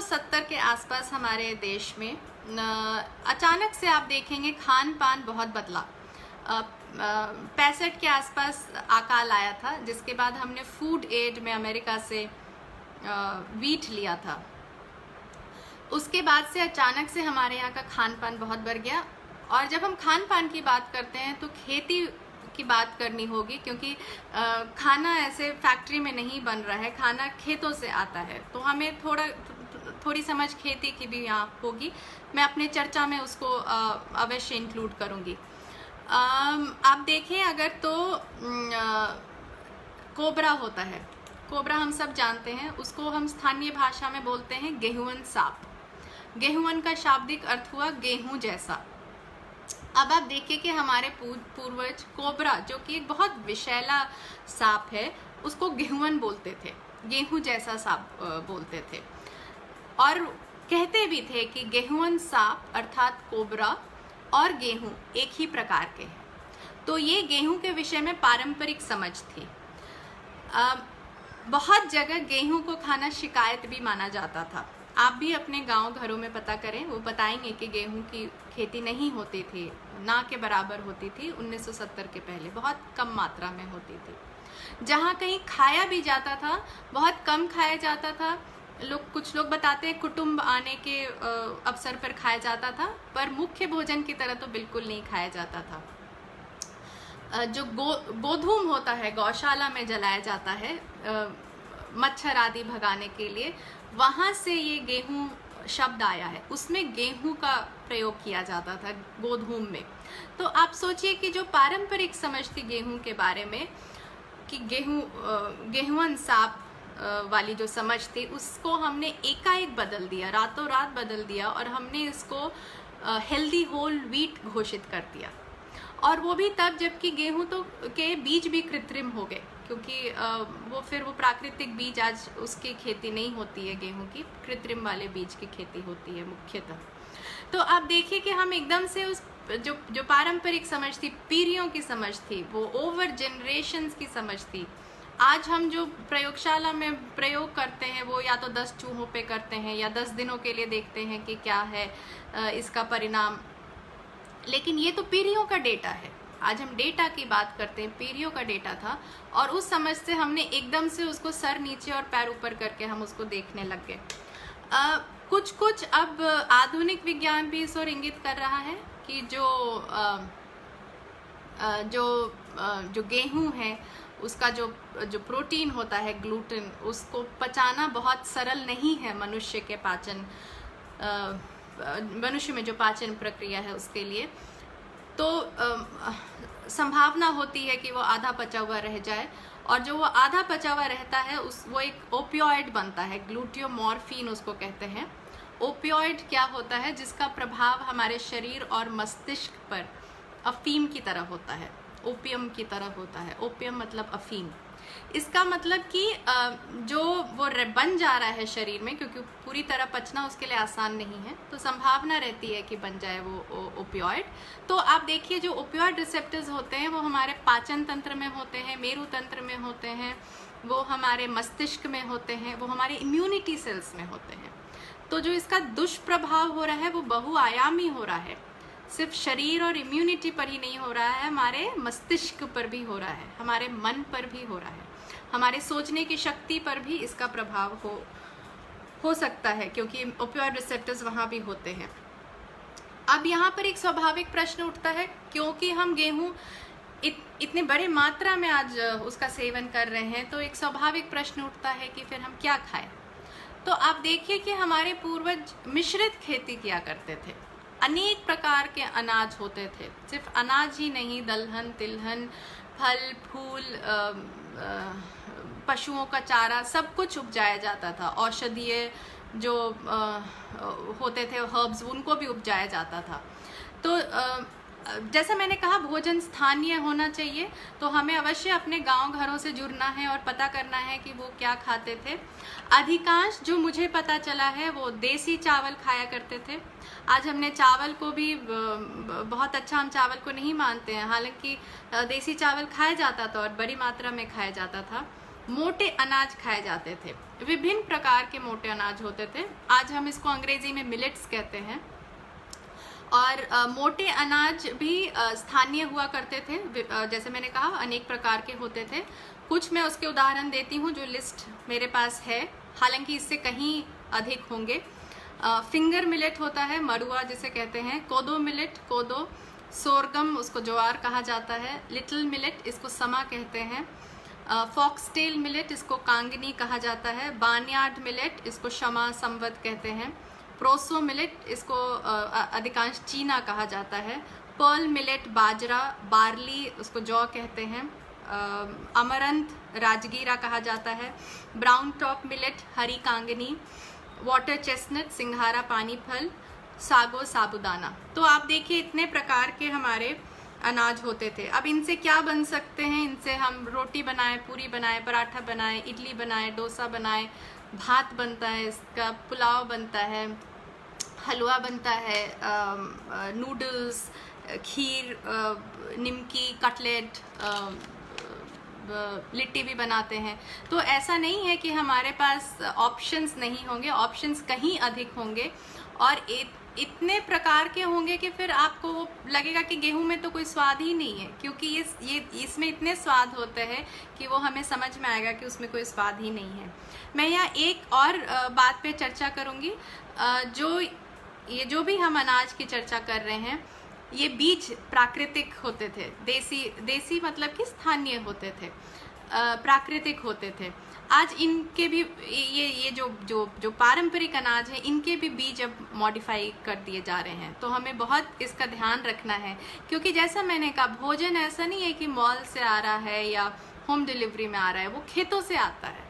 1970 के आसपास हमारे देश में अचानक से आप देखेंगे खान पान बहुत बदला। 65 के आसपास अकाल आया था, जिसके बाद हमने फूड एड में अमेरिका से वीट लिया था। उसके बाद से अचानक से हमारे यहाँ का खान पान बहुत बढ़ गया। और जब हम खान पान की बात करते हैं तो खेती की बात करनी होगी, क्योंकि खाना ऐसे फैक्ट्री में नहीं बन रहा है, खाना खेतों से आता है। तो हमें थोड़ी समझ खेती की भी यहाँ होगी। मैं अपने चर्चा में उसको अवश्य इंक्लूड करूँगी। आप देखें अगर तो कोबरा होता है, कोबरा हम सब जानते हैं, उसको हम स्थानीय भाषा में बोलते हैं गेहून सांप। गेहून का शाब्दिक अर्थ हुआ गेहूं जैसा। अब आप देखिए कि हमारे पूर्वज कोबरा, जो कि एक बहुत विषैला सांप है, उसको गेहून बोलते थे, गेहूं जैसा सांप बोलते थे। और कहते भी थे कि गेहून सांप अर्थात कोबरा और गेहूं एक ही प्रकार के हैं। तो ये गेहूं के विषय में पारंपरिक समझ थी। बहुत जगह गेहूं को खाना शिकायत भी माना जाता था। आप भी अपने गांव घरों में पता करें, वो बताएंगे कि गेहूं की खेती नहीं होती थी, ना के बराबर होती थी। 1970 के पहले बहुत कम मात्रा में होती थी। जहां कहीं खाया भी जाता था, बहुत कम खाया जाता था। कुछ लोग बताते हैं कुटुंब आने के अवसर पर खाया जाता था, पर मुख्य भोजन की तरह तो बिल्कुल नहीं खाया जाता था। जो गोधूम होता है, गौशाला में जलाया जाता है मच्छर आदि भगाने के लिए, वहाँ से ये गेहूं शब्द आया है। उसमें गेहूं का प्रयोग किया जाता था गोधूम में। तो आप सोचिए कि जो पारंपरिक समझ थी गेहूं के बारे में, कि गेहूं सांप वाली जो समझ थी, उसको हमने एकाएक बदल दिया, रातों रात बदल दिया, और हमने इसको हेल्दी होल व्हीट घोषित कर दिया। और वो भी तब जबकि गेहूं तो के बीज भी कृत्रिम हो गए, क्योंकि वो प्राकृतिक बीज आज उसकी खेती नहीं होती है, गेहूं की कृत्रिम वाले बीज की खेती होती है मुख्यतः। तो आप देखिए कि हम एकदम से उस जो पारंपरिक समझ थी, पीढ़ियों की समझ थी, वो ओवर जनरेशन्स की समझ थी। आज हम जो प्रयोगशाला में प्रयोग करते हैं, वो या तो 10 चूहों पे करते हैं या 10 दिनों के लिए देखते हैं कि क्या है इसका परिणाम। लेकिन ये तो पीढ़ियों का डेटा है। आज हम डेटा की बात करते हैं, पीढ़ियों का डेटा था, और उस समझ से हमने एकदम से उसको सर नीचे और पैर ऊपर करके हम उसको देखने लग गए। कुछ अब आधुनिक विज्ञान भी इस ओर इंगित कर रहा है कि जो गेहूं है, उसका जो प्रोटीन होता है ग्लूटेन, उसको पचाना बहुत सरल नहीं है मनुष्य में जो पाचन प्रक्रिया है उसके लिए। तो संभावना होती है कि वो आधा पचा हुआ रह जाए, और जो वो आधा पचा हुआ रहता है वो एक ओपियोइड बनता है, ग्लूटियोमॉर्फिन उसको कहते हैं। ओपियोइड क्या होता है? जिसका प्रभाव हमारे शरीर और मस्तिष्क पर अफीम की तरह होता है, ओपियम की तरह होता है। ओपियम मतलब अफीम। इसका मतलब कि जो वो बन जा रहा है शरीर में, क्योंकि पूरी तरह पचना उसके लिए आसान नहीं है, तो संभावना रहती है कि बन जाए वो ओपियोइड। तो आप देखिए, जो ओपियोइड रिसेप्टर्स होते हैं वो हमारे पाचन तंत्र में होते हैं, मेरु तंत्र में होते हैं, वो हमारे मस्तिष्क में होते हैं, वो हमारे इम्यूनिटी सेल्स में होते हैं। तो जो इसका दुष्प्रभाव हो रहा है वो बहुआयामी हो रहा है। सिर्फ शरीर और इम्यूनिटी पर ही नहीं हो रहा है, हमारे मस्तिष्क पर भी हो रहा है, हमारे मन पर भी हो रहा है, हमारे सोचने की शक्ति पर भी इसका प्रभाव हो सकता है, क्योंकि ओपियोइड रिसेप्टर्स वहाँ भी होते हैं। अब यहाँ पर एक स्वाभाविक प्रश्न उठता है, क्योंकि हम गेहूं इतने बड़े मात्रा में आज उसका सेवन कर रहे हैं, तो एक स्वाभाविक प्रश्न उठता है कि फिर हम क्या खाएं। तो आप देखिए कि हमारे पूर्वज मिश्रित खेती किया करते थे। अनेक प्रकार के अनाज होते थे, सिर्फ अनाज ही नहीं, दलहन, तिलहन, फल फूल, पशुओं का चारा, सब कुछ उपजाया जाता था। औषधीय जो होते थे हर्ब्स, उनको भी उपजाया जाता था। तो जैसा मैंने कहा, भोजन स्थानीय होना चाहिए, तो हमें अवश्य अपने गांव घरों से जुड़ना है और पता करना है कि वो क्या खाते थे। अधिकांश जो मुझे पता चला है वो देसी चावल खाया करते थे। आज हमने चावल को भी बहुत अच्छा, हम चावल को नहीं मानते हैं, हालांकि देसी चावल खाया जाता था और बड़ी मात्रा में खाया जाता था। मोटे अनाज खाए जाते थे। विभिन्न प्रकार के मोटे अनाज होते थे, आज हम इसको अंग्रेजी में मिलेट्स कहते हैं। और मोटे अनाज भी स्थानीय हुआ करते थे, जैसे मैंने कहा अनेक प्रकार के होते थे। कुछ मैं उसके उदाहरण देती हूँ जो लिस्ट मेरे पास है, हालांकि इससे कहीं अधिक होंगे। फिंगर मिलेट होता है, मड़ुआ जिसे कहते हैं। कोदो मिलेट, कोदो। सोरगम, उसको ज्वार कहा जाता है। लिटिल मिलेट, इसको समा कहते हैं। फॉक्सटेल मिलेट, इसको कांगनी कहा जाता है। बार्नयार्ड मिलेट, इसको शमा संवत कहते हैं। प्रोसो मिलेट, इसको अधिकांश चीना कहा जाता है। पर्ल मिलेट, बाजरा। बार्ली, उसको जौ कहते हैं। अमरंथ, राजगीरा कहा जाता है। ब्राउन टॉप मिलेट, हरी कांगनी। वाटर चेस्टनट, सिंघारा पानी फल। सागो, साबुदाना। तो आप देखिए इतने प्रकार के हमारे अनाज होते थे। अब इनसे क्या बन सकते हैं? इनसे हम रोटी बनाएं, पूरी बनाएं, पराठा बनाएं, इडली बनाएं, डोसा बनाएं, भात बनता है, इसका पुलाव बनता है, हलवा बनता है, नूडल्स, खीर, निमकी, कटलेट, लिट्टी भी बनाते हैं। तो ऐसा नहीं है कि हमारे पास ऑप्शंस नहीं होंगे, ऑप्शंस कहीं अधिक होंगे और इतने प्रकार के होंगे कि फिर आपको वो लगेगा कि गेहूं में तो कोई स्वाद ही नहीं है, क्योंकि ये इसमें इतने स्वाद होते हैं कि वो हमें समझ में आएगा कि उसमें कोई स्वाद ही नहीं है। मैं यहाँ एक और बात पे चर्चा करूँगी। जो भी हम अनाज की चर्चा कर रहे हैं, ये बीज प्राकृतिक होते थे। देसी मतलब कि स्थानीय होते थे, प्राकृतिक होते थे। आज इनके भी ये जो पारंपरिक अनाज है, इनके भी बीज अब मॉडिफाई कर दिए जा रहे हैं। तो हमें बहुत इसका ध्यान रखना है, क्योंकि जैसा मैंने कहा, भोजन ऐसा नहीं है कि मॉल से आ रहा है या होम डिलीवरी में आ रहा है, वो खेतों से आता है।